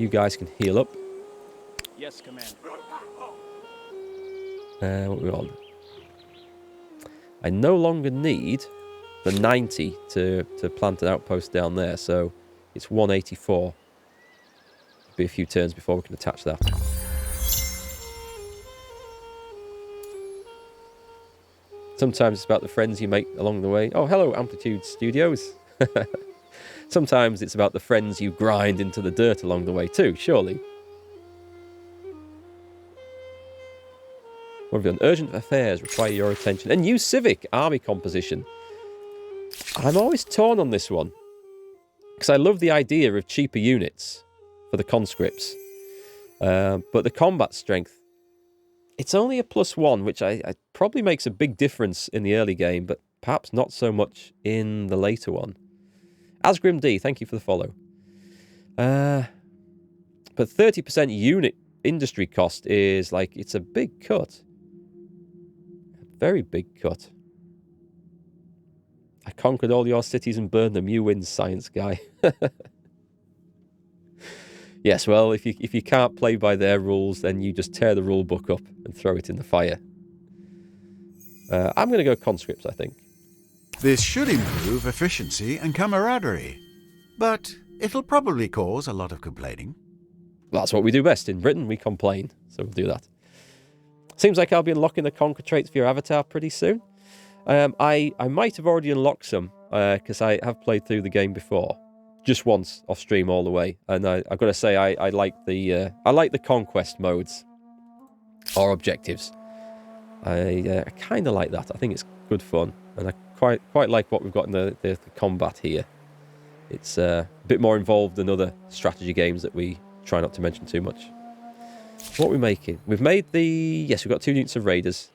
You guys can heal up. Yes, Commander. What are we on? I no longer need the 90 to plant an outpost down there, so it's 184. It'll be a few turns before we can attach that. Sometimes it's about the friends you make along the way. Oh, hello, Amplitude Studios. Sometimes it's about the friends you grind into the dirt along the way too, surely. What have you done? Urgent affairs require your attention. A new civic army composition. I'm always torn on this one, because I love the idea of cheaper units for the conscripts. But the combat strength, it's only a +1, which I probably makes a big difference in the early game, but perhaps not so much in the later one. Asgrim D, thank you for the follow. But 30% unit industry cost is like, it's a big cut. A very big cut. I conquered all your cities and burned them. You win, science guy. Yes, well, if you can't play by their rules, then you just tear the rule book up and throw it in the fire. I'm going to go conscripts, I think. This should improve efficiency and camaraderie, but it'll probably cause a lot of complaining. That's what we do best. In Britain, we complain, so we'll do that. Seems like I'll be unlocking the conquer traits for your avatar pretty soon. I might have already unlocked some, because I have played through the game before. Just once off stream all the way, and I've got to say I like the conquest modes or objectives. I kind of like that. I think it's good fun, and I quite like what we've got in the combat here. It's a bit more involved than other strategy games that we try not to mention too much. What are we making? We've made we've got 2 units of raiders.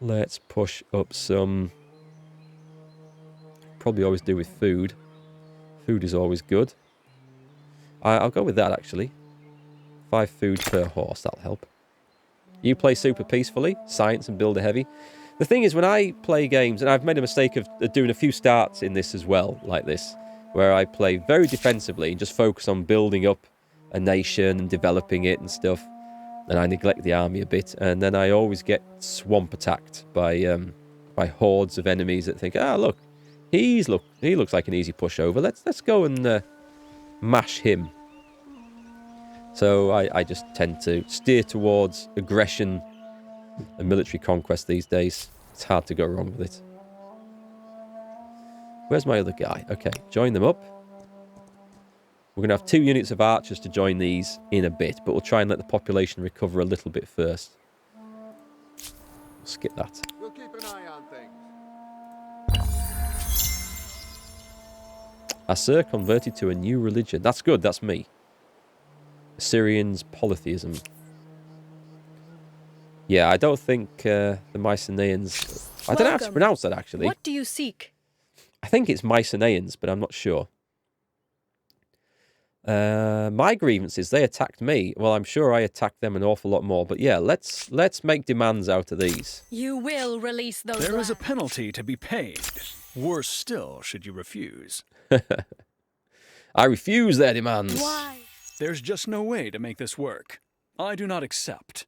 Let's push up some. Probably always do with food. Food is always good. I'll go with that, actually. 5 food per horse, that'll help. You play super peacefully, science and builder heavy. The thing is, when I play games, and I've made a mistake of doing a few starts in this as well, like this, where I play very defensively and just focus on building up a nation and developing it and stuff, and I neglect the army a bit, and then I always get swamp attacked by hordes of enemies that think, look, he looks like an easy pushover. Let's go and mash him. So I just tend to steer towards aggression and military conquest these days. It's hard to go wrong with it. Where's my other guy? Okay, join them up. We're going to have 2 units of archers to join these in a bit, but we'll try and let the population recover a little bit first. We'll skip that. We'll keep an eye on things. Assur converted to a new religion. That's good, that's me. Assyrians' polytheism. Yeah, I don't think the Mycenaeans... I don't know how to pronounce that, actually. What do you seek? I think it's Mycenaeans, but I'm not sure. My grievances, they attacked me. Well, I'm sure I attacked them an awful lot more. But yeah, let's make demands out of these. You will release those There is a lands. penalty to be paid. Worse still, should you refuse. I refuse their demands. Why? There's just no way to make this work. I do not accept.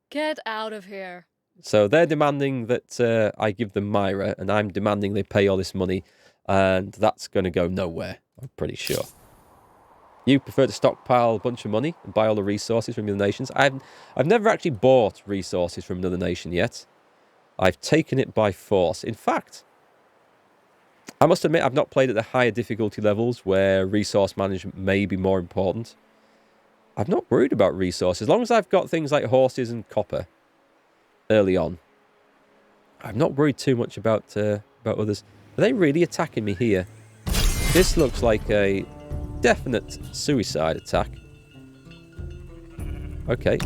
Get out of here. So they're demanding that I give them Myra, and I'm demanding they pay all this money, and that's going to go nowhere, I'm pretty sure. You prefer to stockpile a bunch of money and buy all the resources from other nations. I've never actually bought resources from another nation yet. I've taken it by force. In fact, I must admit I've not played at the higher difficulty levels where resource management may be more important. I'm not worried about resources. As long as I've got things like horses and copper early on, I'm not worried too much about others. Are they really attacking me here? This looks like a definite suicide attack. Okay.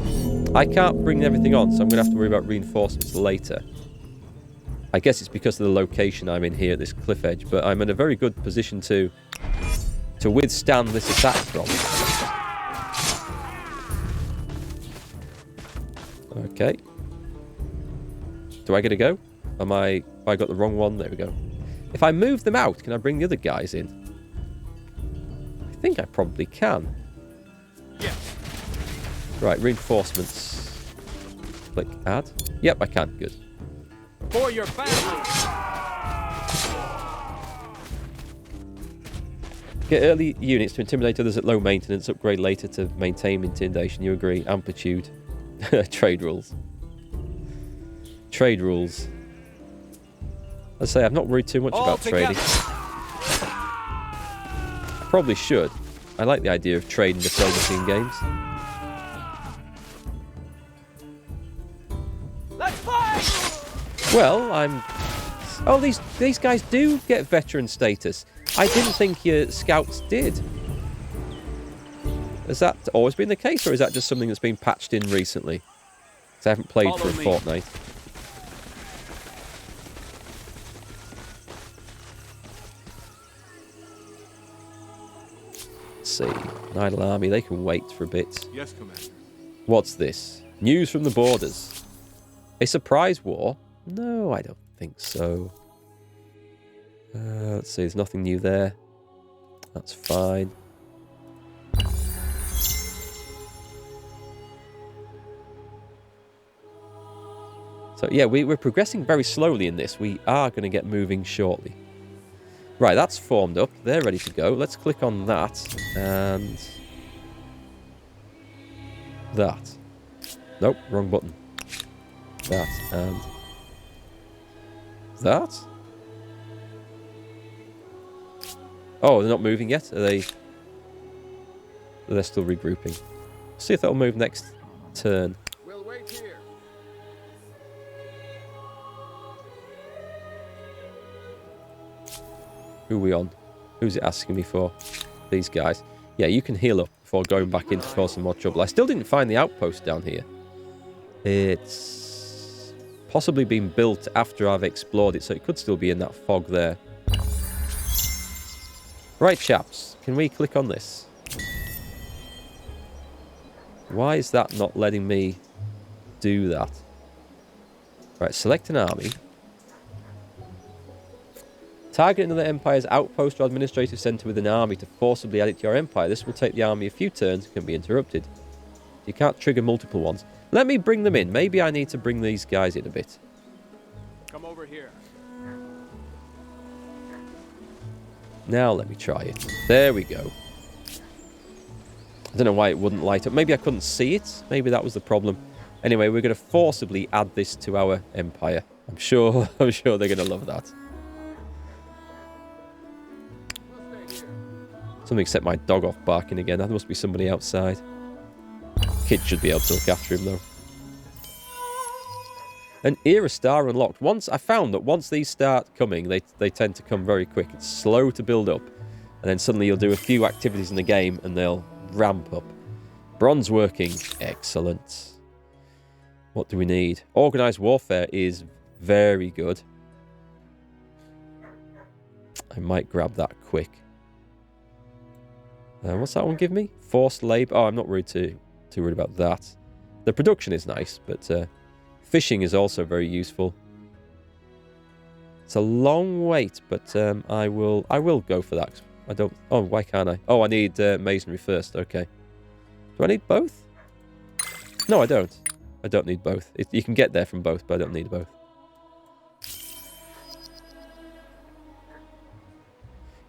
I can't bring everything on, so I'm going to have to worry about reinforcements later. I guess it's because of the location I'm in here at this cliff edge, but I'm in a very good position to withstand this attack from. Okay. Do I get a go? Have I got the wrong one? There we go. If I move them out, can I bring the other guys in? I think I probably can. Right, reinforcements. Click add. Yep, I can. Good. For your family. Get early units to intimidate others at low maintenance. Upgrade later to maintain intimidation. You agree? Amplitude. Trade rules. Trade rules. Let's say I've not worried too much about trading. I probably should. I like the idea of trading diplomacy in games. Let's fight! Well, I'm... Oh, these guys do get veteran status. I didn't think your scouts did. Has that always been the case, or is that just something that's been patched in recently? Because I haven't played for a fortnight. Let's see. Idle army, they can wait for a bit. Yes, Commander. What's this? News from the borders. A surprise war? No, I don't think so. Let's see, there's nothing new there. That's fine. So yeah, we're progressing very slowly in this. We are going to get moving shortly. Right, that's formed up. They're ready to go. Let's click on that and that. Nope, wrong button. That and that. Oh, they're not moving yet? Are they? They're still regrouping. See if that'll move next turn. We'll wait here. Who are we on? Who's it asking me for? These guys. Yeah, you can heal up before going back in to cause some more trouble. I still didn't find the outpost down here. It's possibly been built after I've explored it, so it could still be in that fog there. Right, chaps. Can we click on this? Why is that not letting me do that? Right, select an army. Target another empire's outpost or administrative centre with an army to forcibly add it to your empire. This will take the army a few turns and can be interrupted. You can't trigger multiple ones. Let me bring them in. Maybe I need to bring these guys in a bit. Come over here. Now let me try it. There we go. I don't know why it wouldn't light up. Maybe I couldn't see it. Maybe that was the problem. Anyway, we're going to forcibly add this to our empire. I'm sure they're going to love that. Something set my dog off barking again. There must be somebody outside. Kid should be able to look after him, though. An era star unlocked. I found that once these start coming, they tend to come very quick. It's slow to build up. And then suddenly you'll do a few activities in the game and they'll ramp up. Bronze working. Excellent. What do we need? Organised warfare is very good. I might grab that quick. What's that one give me? Forced labour. Oh, I'm not really too worried about that. The production is nice, but fishing is also very useful. It's a long wait, but I will go for that. I don't. Oh, why can't I? Oh, I need masonry first. Okay. Do I need both? No, I don't. I don't need both. You can get there from both, but I don't need both.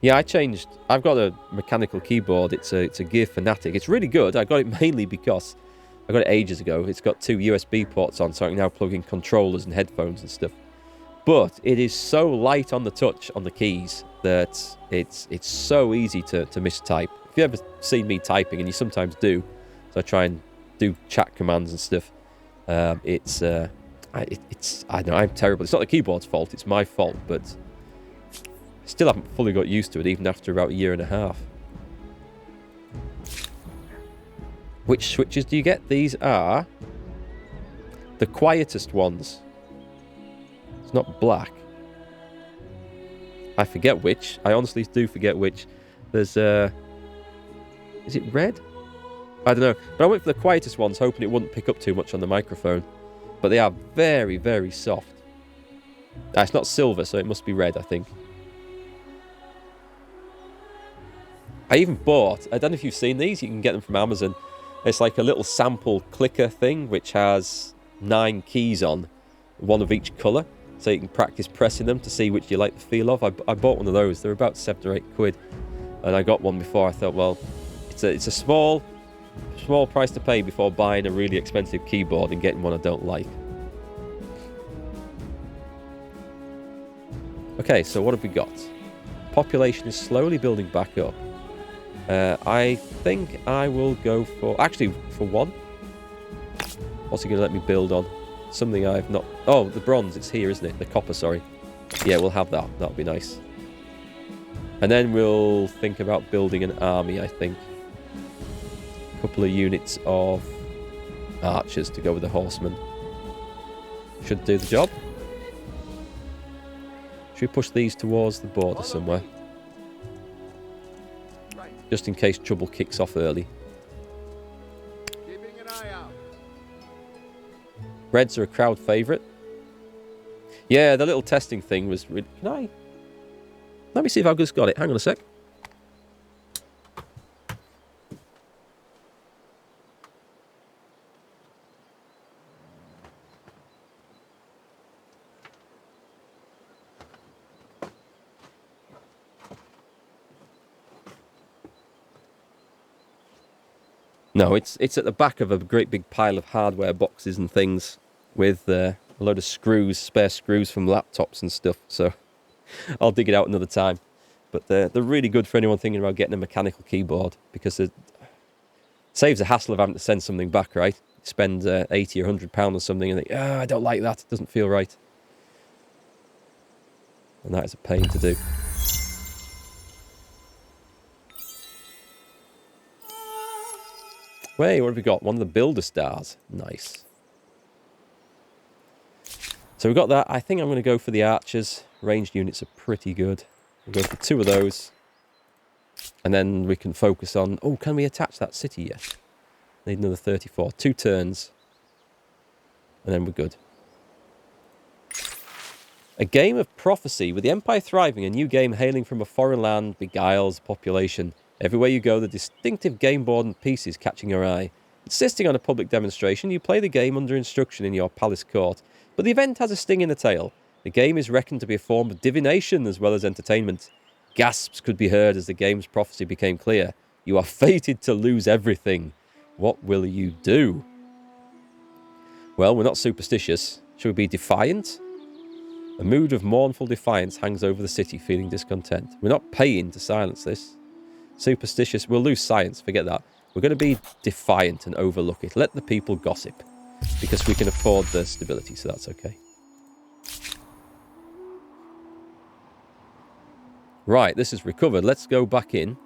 Yeah, I changed. I've got a mechanical keyboard. It's a Gear Fanatic. It's really good. I got it mainly because I got it ages ago. It's got 2 USB ports on, so I can now plug in controllers and headphones and stuff. But it is so light on the touch on the keys that it's so easy to mistype. If you ever seen me typing, and you sometimes do, so I try and do chat commands and stuff. I know I'm terrible. It's not the keyboard's fault. It's my fault, but still haven't fully got used to it, even after about a year and a half. Which switches do you get? These are the quietest ones. It's not black. I forget which. I honestly do forget which. There's is it red? I don't know. But I went for the quietest ones, hoping it wouldn't pick up too much on the microphone. But they are very, very soft. It's not silver, so it must be red, I think. I even bought, I don't know if you've seen these, you can get them from Amazon. It's like a little sample clicker thing which has 9 keys on, one of each colour, so you can practice pressing them to see which you like the feel of. I bought one of those. They're about 7 or 8 quid, and I got one before. I thought, well, it's a small price to pay before buying a really expensive keyboard and getting one I don't like. Okay, so what have we got? Population is slowly building back up. I think I will go for... Actually, for one. What's he going to let me build on? Something I've not... Oh, the bronze. It's here, isn't it? The copper, sorry. Yeah, we'll have that. That'll be nice. And then we'll think about building an army, I think. A couple of units of archers to go with the horsemen. Should do the job. Should we push these towards the border somewhere? Just in case trouble kicks off early. Keeping an eye out. Reds are a crowd favourite. Yeah, the little testing thing was really... Can I... Let me see if I've just got it. Hang on a sec. No, it's at the back of a great big pile of hardware boxes and things with a load of screws, spare screws from laptops and stuff. So I'll dig it out another time. But they're really good for anyone thinking about getting a mechanical keyboard, because it saves the hassle of having to send something back, right? Spend 80 or £100 or something and think, I don't like that, it doesn't feel right. And that is a pain to do. Wait, what have we got? One of the builder stars. Nice. So we've got that. I think I'm going to go for the archers. Ranged units are pretty good. We'll go for 2 of those. And then we can focus on... Oh, can we attach that city yet? Need another 34. 2 turns. And then we're good. A game of prophecy. With the Empire thriving, a new game hailing from a foreign land beguiles population. Everywhere you go, the distinctive game board and pieces catching your eye. Insisting on a public demonstration, you play the game under instruction in your palace court. But the event has a sting in the tail. The game is reckoned to be a form of divination as well as entertainment. Gasps could be heard as the game's prophecy became clear. You are fated to lose everything. What will you do? Well, we're not superstitious. Should we be defiant? A mood of mournful defiance hangs over the city, feeling discontent. We're not paying to silence this. Superstitious, we'll lose science, forget that. We're going to be defiant and overlook it. Let the people gossip, because we can afford the stability, so that's okay. Right, this is recovered. Let's go back in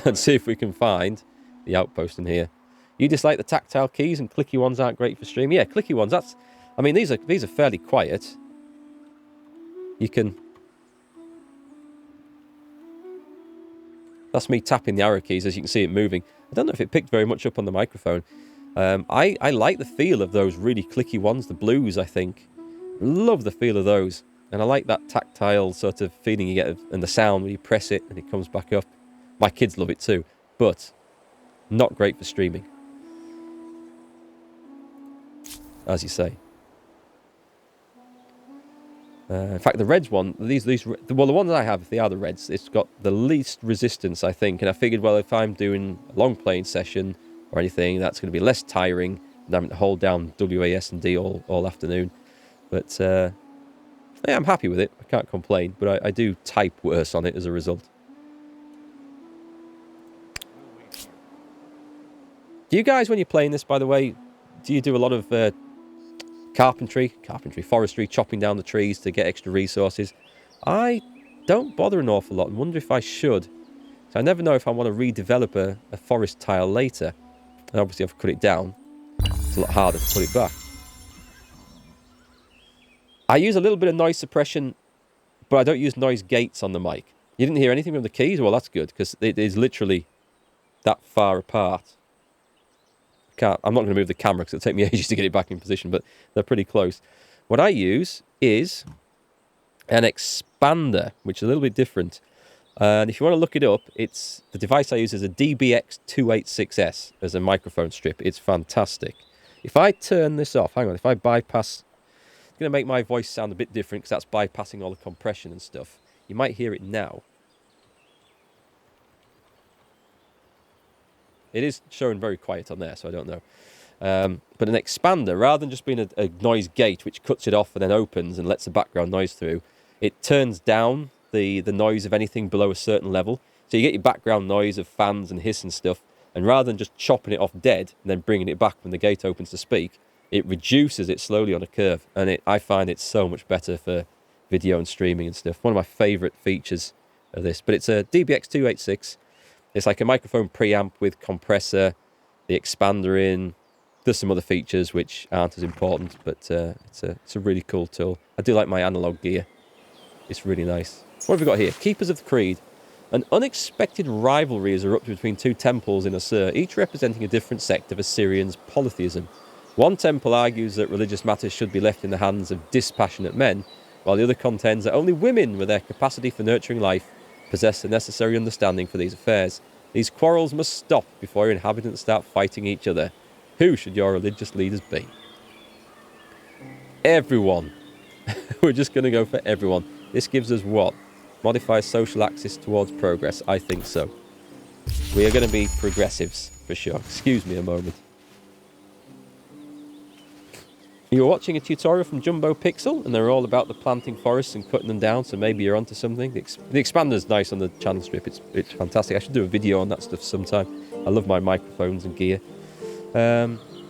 and see if we can find the outpost in here. You dislike the tactile keys and clicky ones aren't great for streaming? Yeah, clicky ones, that's... I mean, these are fairly quiet. You can... That's me tapping the arrow keys, as you can see it moving. I don't know if it picked very much up on the microphone. I like the feel of those really clicky ones, the blues, I think. Love the feel of those. And I like that tactile sort of feeling you get and the sound when you press it and it comes back up. My kids love it too, but not great for streaming. As you say. In fact, the reds one, well, the ones I have, they are the reds. It's got the least resistance, I think. And I figured, well, if I'm doing a long playing session or anything, that's going to be less tiring than having to hold down WAS and D all afternoon. But yeah, I'm happy with it. I can't complain. But I do type worse on it as a result. Do you guys, when you're playing this, by the way, do you do a lot of carpentry, forestry, chopping down the trees to get extra resources? I don't bother an awful lot and wonder if I should. So I never know if I want to redevelop a forest tile later. And obviously I've cut it down. It's a lot harder to put it back. I use a little bit of noise suppression, but I don't use noise gates on the mic. You didn't hear anything from the keys? Well, that's good, because it is literally that far apart. I'm not going to move the camera because it'll take me ages to get it back in position, but they're pretty close. What I use is an expander, which is a little bit different. And if you want to look it up, it's the device I use is a DBX286S as a microphone strip. It's fantastic. If I turn this off, hang on, if I bypass, it's going to make my voice sound a bit different because that's bypassing all the compression and stuff. You might hear it now. It is showing very quiet on there, so I don't know. But an expander, rather than just being a noise gate which cuts it off and then opens and lets the background noise through, it turns down the noise of anything below a certain level. So you get your background noise of fans and hiss and stuff, and rather than just chopping it off dead and then bringing it back when the gate opens to speak, it reduces it slowly on a curve. And I find it so much better for video and streaming and stuff. One of my favourite features of this. But it's a DBX286. It's like a microphone preamp with compressor, the expander in. There's some other features which aren't as important, but it's a really cool tool. I do like my analog gear. It's really nice. What have we got here? Keepers of the Creed. An unexpected rivalry has erupted between two temples in Assur, each representing a different sect of Assyrians' polytheism. One temple argues that religious matters should be left in the hands of dispassionate men, while the other contends that only women, with their capacity for nurturing life, possess the necessary understanding for these affairs. These quarrels must stop before your inhabitants start fighting each other. Who should your religious leaders be? Everyone. We're just going to go for everyone. This gives us what? Modifies social axis towards progress. I think so. We are going to be progressives, for sure. Excuse me a moment. You're watching a tutorial from Jumbo Pixel, and they're all about the planting forests and cutting them down, so maybe you're onto something. The expander's nice on the channel strip. It's fantastic. I should do a video on that stuff sometime. I love my microphones and gear.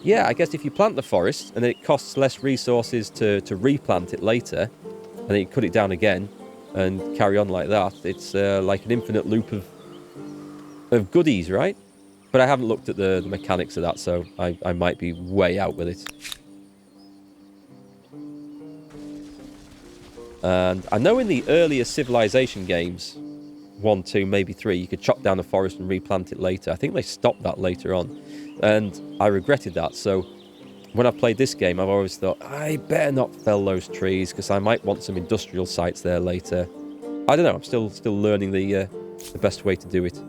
Yeah, I guess if you plant the forest, and then it costs less resources to replant it later, and then you cut it down again, and carry on like that, it's like an infinite loop of goodies, right? But I haven't looked at the mechanics of that, so I might be way out with it. And I know in the earlier Civilization games, 1, 2, maybe 3, you could chop down a forest and replant it later. I think they stopped that later on. And I regretted that. So when I've played this game, I've always thought, I better not fell those trees because I might want some industrial sites there later. I don't know. I'm still learning the best way to do it.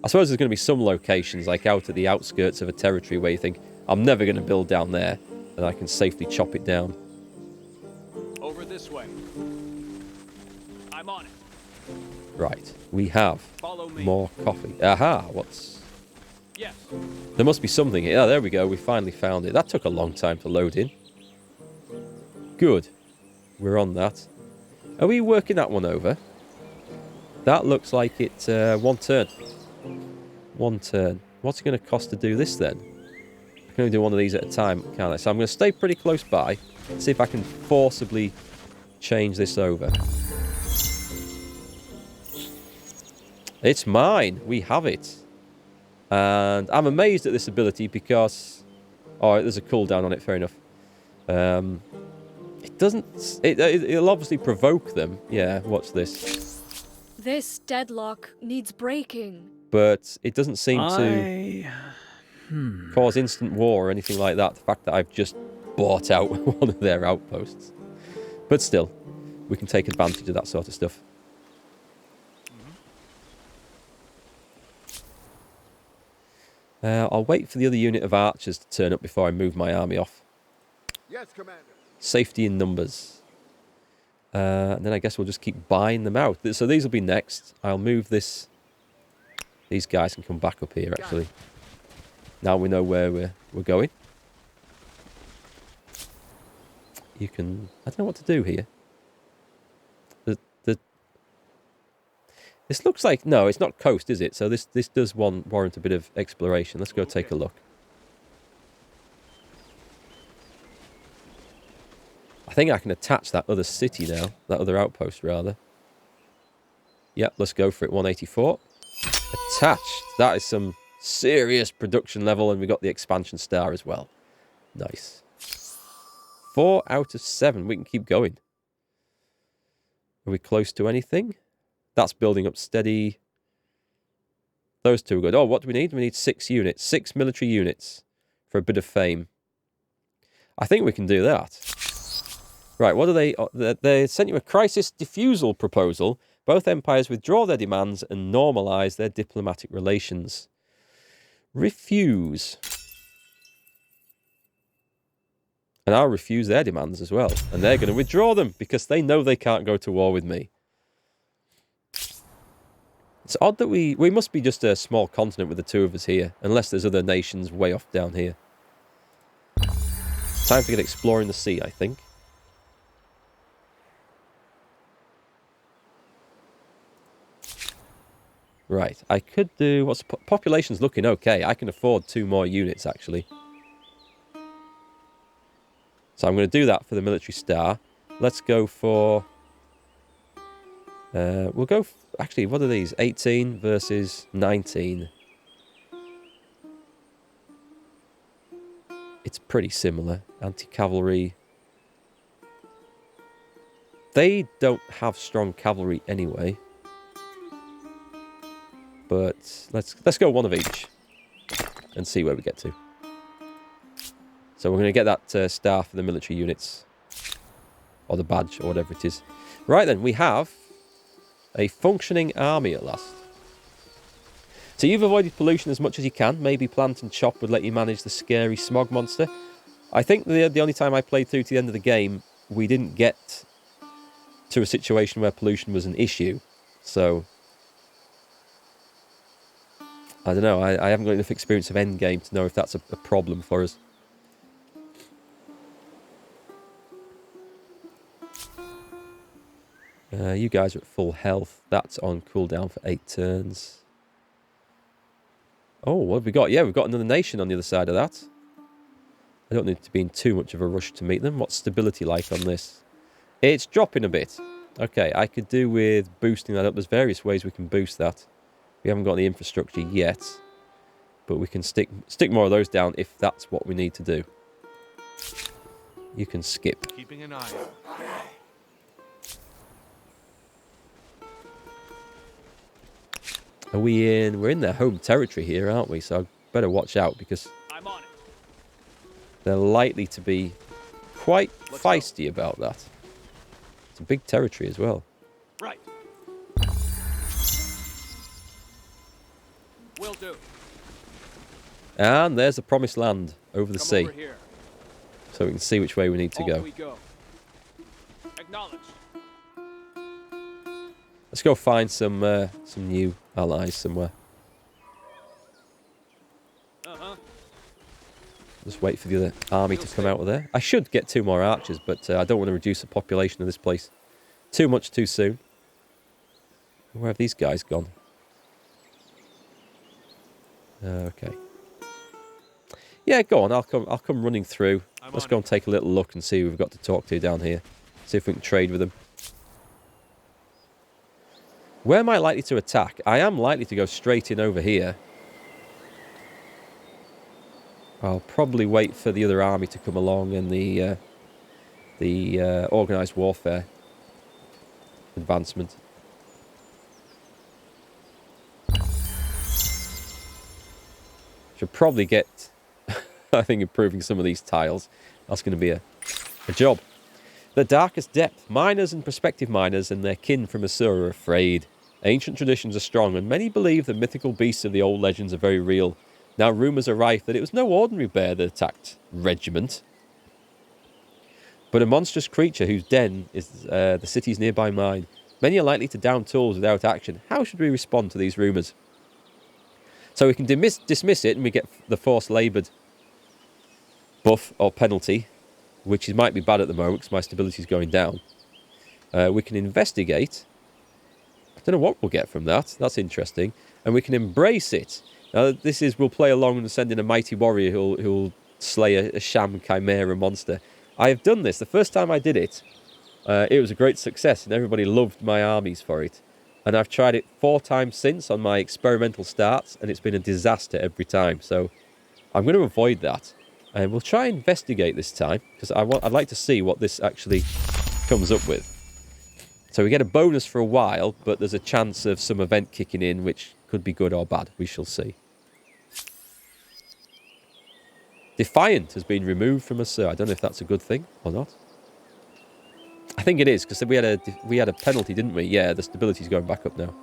I suppose there's going to be some locations, like out at the outskirts of a territory, where you think, I'm never going to build down there, and I can safely chop it down. Over this way. I'm on it. Right. We have Follow me. more coffee. Aha. What's... Yes. There must be something here. Oh, there we go. We finally found it. That took a long time to load in. Good. We're on that. Are we working that one over? That looks like it's one turn. One turn. What's it going to cost to do this then? I can only do one of these at a time, can't I? So I'm going to stay pretty close by. See if I can forcibly change this over. It's mine. We have it. And I'm amazed at this ability because... Oh, there's a cooldown on it, fair enough. It doesn't... It'll obviously provoke them. Yeah, watch this. This deadlock needs breaking. But it doesn't seem to cause instant war or anything like that. The fact that I've just bought out one of their outposts. But still, we can take advantage of that sort of stuff. I'll wait for the other unit of archers to turn up before I move my army off. Yes, Commander. Safety in numbers. And then I guess we'll just keep buying them out. So these will be next. I'll move this. These guys can come back up here, actually. Now we know where we're going. You can... I don't know what to do here. This looks like... No, it's not coast, is it? So this does warrant a bit of exploration. Let's go take a look. I think I can attach that other city now. That other outpost, rather. Yep, let's go for it. 184. Attached. That is some serious production level, and we got the expansion star as well. Nice. 4 out of 7. We can keep going. Are we close to anything? That's building up steady. Those two are good. Oh, what do we need? We need 6 units. 6 military units for a bit of fame. I think we can do that. Right, what are they? They sent you a crisis diffusal proposal Both empires withdraw their demands and normalise their diplomatic relations. Refuse. And I'll refuse their demands as well. And they're going to withdraw them because they know they can't go to war with me. It's odd that we must be just a small continent with the two of us here, unless there's other nations way off down here. Time to get exploring the sea, I think. Right, I could do... What's population's looking okay. I can afford 2 more units, actually. So I'm going to do that for the military star. Let's go for... we'll go... Actually, what are these? 18 versus 19. It's pretty similar. Anti-cavalry. They don't have strong cavalry anyway. But let's go one of each. And see where we get to. So we're going to get that star for the military units. Or the badge, or whatever it is. Right then, we have a functioning army at last. So you've avoided pollution as much as you can. Maybe Plant and Chop would let you manage the scary smog monster. I think the only time I played through to the end of the game, we didn't get to a situation where pollution was an issue. So, I don't know. I haven't got enough experience of endgame to know if that's a problem for us. You guys are at full health. That's on cooldown for 8 turns. Oh, what have we got? Yeah, we've got another nation on the other side of that. I don't need to be in too much of a rush to meet them. What's stability like on this? It's dropping a bit. Okay, I could do with boosting that up. There's various ways we can boost that. We haven't got the infrastructure yet. But we can stick more of those down if that's what we need to do. You can skip. Keeping an eye out. Are we in... We're in their home territory here, aren't we? So I better watch out because I'm on it. they're likely to be quite feisty about that. It's a big territory as well. Right. Will do. And there's the promised land over the sea. Over here. So we can see which way we need to Off go. we go. Acknowledged. Let's go find some new allies somewhere. Just wait for the other army to come out of there. I should get 2 more archers, but I don't want to reduce the population of this place too much too soon. Where have these guys gone? Okay. Yeah, go on. I'll come running through. Let's go and take a little look and see who we've got to talk to down here. See if we can trade with them. Where am I likely to attack? I am likely to go straight in over here. I'll probably wait for the other army to come along and the organised warfare advancement. Should probably get, I think, improving some of these tiles. That's going to be a job. The darkest depth. Miners and prospective miners and their kin from Asura are afraid. Ancient traditions are strong, and many believe the mythical beasts of the old legends are very real. Now rumours are rife that it was no ordinary bear that attacked Regiment, but a monstrous creature whose den is the city's nearby mine. Many are likely to down tools without action. How should we respond to these rumours? So we can dismiss it, and we get the forced laboured buff or penalty, which might be bad at the moment because my stability is going down. We can investigate. I don't know what we'll get from that. That's interesting. And we can embrace it. Now, this is, we'll play along and send in a mighty warrior who'll slay a sham chimera monster. I have done this. The first time I did it, it was a great success, and everybody loved my armies for it. And I've tried it 4 times since on my experimental starts, and it's been a disaster every time. So I'm going to avoid that. And we'll try and investigate this time, because I'd like to see what this actually comes up with. So we get a bonus for a while, but there's a chance of some event kicking in, which could be good or bad. We shall see. Defiant has been removed from Asura. I don't know if that's a good thing or not. think it is, because we had a penalty, didn't we? Yeah, the stability's going back up now.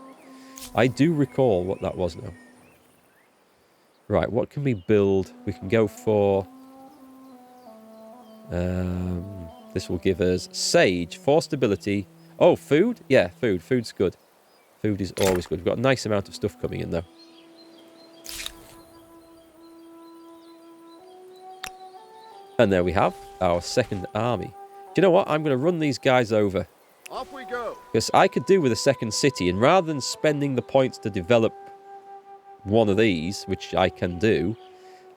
I do recall what that was now. Right, what can we build? We can go for... this will give us sage, 4 stability. Oh, food? Yeah, food. Food's good. Food is always good. We've got a nice amount of stuff coming in, though. And there we have our second army. Do you know what? I'm going to run these guys over. Off we go. Because I could do with a second city, and rather than spending the points to develop one of these, which I can do,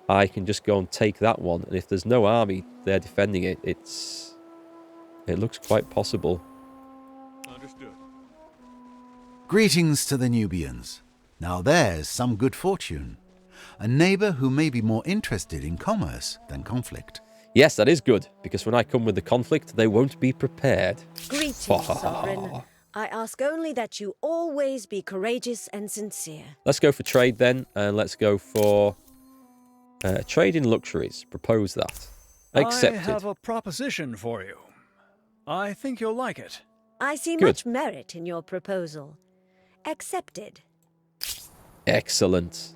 I can just go and take that one. And if there's no army there defending it, it looks quite possible. Understood. Greetings to the Nubians. Now there's some good fortune. A neighbour who may be more interested in commerce than conflict. Yes, that is good, because when I come with the conflict, they won't be prepared. Greetings, Sovereign. I ask only that you always be courageous and sincere. Let's go for trade then, and let's go for trade in luxuries. Propose that. Accepted. I have a proposition for you. I think you'll like it. I see Good. much merit in your proposal. Accepted. Excellent.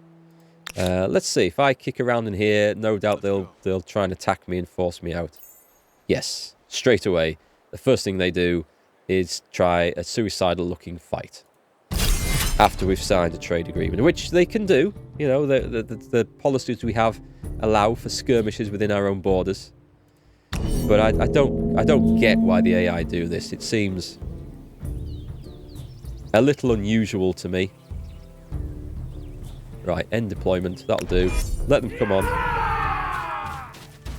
Let's see. If I kick around in here, no doubt they'll try and attack me and force me out. Yes, straight away. The first thing they do is try a suicidal-looking fight. After we've signed a trade agreement, which they can do. You know, the policies we have allow for skirmishes within our own borders. But I don't get why the AI do this. It seems a little unusual to me. Right, end deployment. That'll do. Let them come on.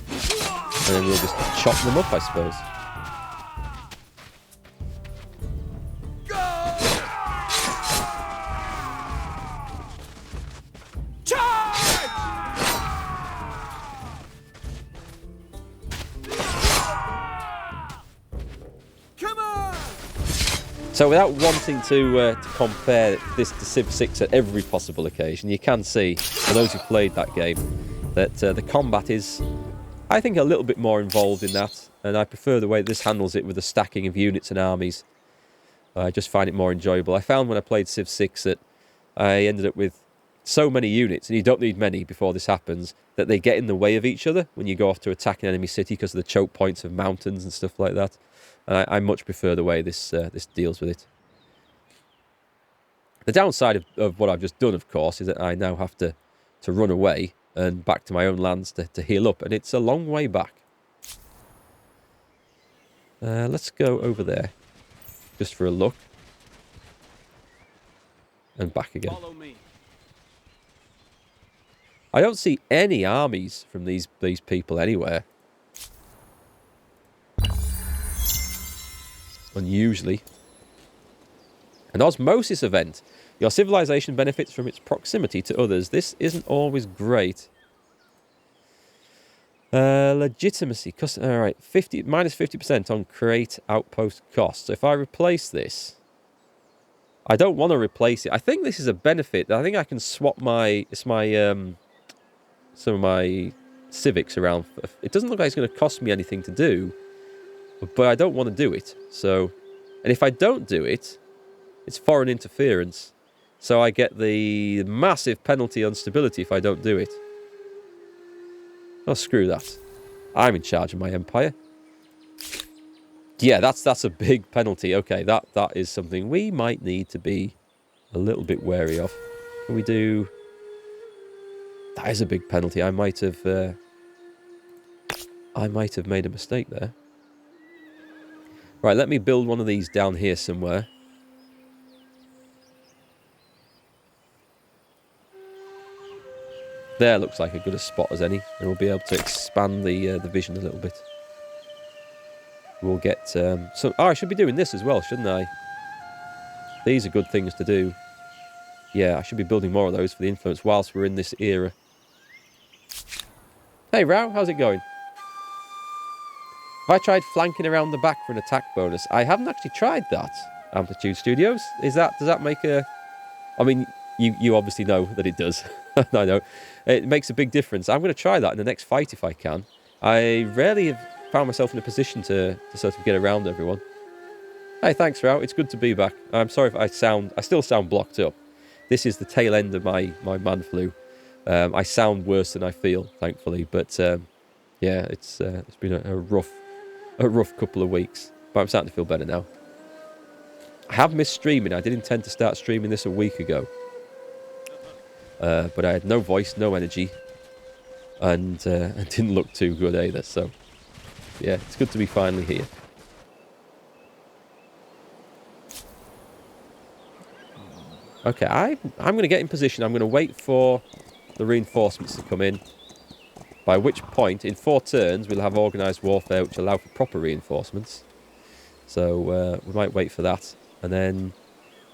And then we'll just chop them up, I suppose. So without wanting to compare this to Civ 6 at every possible occasion, you can see, for those who played that game, that the combat is, I think, a little bit more involved in that, and I prefer the way this handles it with the stacking of units and armies. I just find it more enjoyable. I found when I played Civ 6 that I ended up with so many units, and you don't need many before this happens, that they get in the way of each other when you go off to attack an enemy city because of the choke points of mountains and stuff like that. I much prefer the way this deals with it. The downside of what I've just done, of course, is that I now have to run away and back to my own lands to heal up, and it's a long way back. Let's go over there, just for a look, and back again. Follow me. I don't see any armies from these people anywhere. Unusually. An osmosis event. Your civilization benefits from its proximity to others. This isn't always great. Legitimacy. Alright, minus 50% on create outpost costs. So if I replace this... I don't want to replace it. I think this is a benefit. I think I can swap some of my civics around. It doesn't look like it's going to cost me anything to do. But I don't want to do it. So, and if I don't do it, it's foreign interference. So I get the massive penalty on stability if I don't do it. Oh, screw that. I'm in charge of my empire. Yeah, that's a big penalty. Okay, that is something we might need to be a little bit wary of. Can we do... That is a big penalty. I might have made a mistake there. Right, let me build one of these down here somewhere. There looks like a good a spot as any, and we'll be able to expand the vision a little bit. We'll get some... Oh, I should be doing this as well, shouldn't I? These are good things to do. Yeah, I should be building more of those for the influence whilst we're in this era. Hey, Rao, how's it going? Have I tried flanking around the back for an attack bonus? I haven't actually tried that, Amplitude Studios. Does that make a... I mean, you obviously know that it does. I know. It makes a big difference. I'm going to try that in the next fight if I can. I rarely have found myself in a position to sort of get around everyone. Hey, thanks, Rao. It's good to be back. I'm sorry if I still sound blocked up. This is the tail end of my man flu. I sound worse than I feel, thankfully. But yeah, it's been a rough couple of weeks. But I'm starting to feel better now. I have missed streaming. I did intend to start streaming this a week ago. But I had no voice, no energy. And it didn't look too good either. So yeah, it's good to be finally here. Okay, I'm going to get in position. I'm going to wait for the reinforcements to come in. By which point, in 4 turns, we'll have organised warfare which allow for proper reinforcements. So we might wait for that. And then,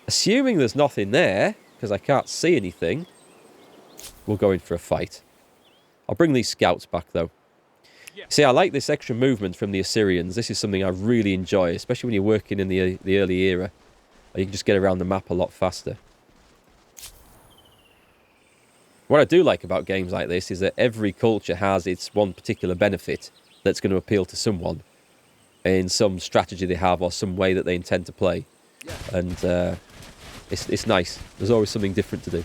assuming there's nothing there, because I can't see anything, we'll go in for a fight. I'll bring these scouts back, though. See, I like this extra movement from the Assyrians. This is something I really enjoy, especially when you're working in the early era. You can just get around the map a lot faster. What I do like about games like this is that every culture has its one particular benefit that's going to appeal to someone in some strategy they have or some way that they intend to play. And it's nice. There's always something different to do.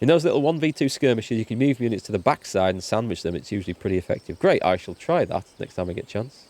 In those little 1v2 skirmishes, you can move units to the backside and sandwich them. It's usually pretty effective. Great, I shall try that next time I get a chance.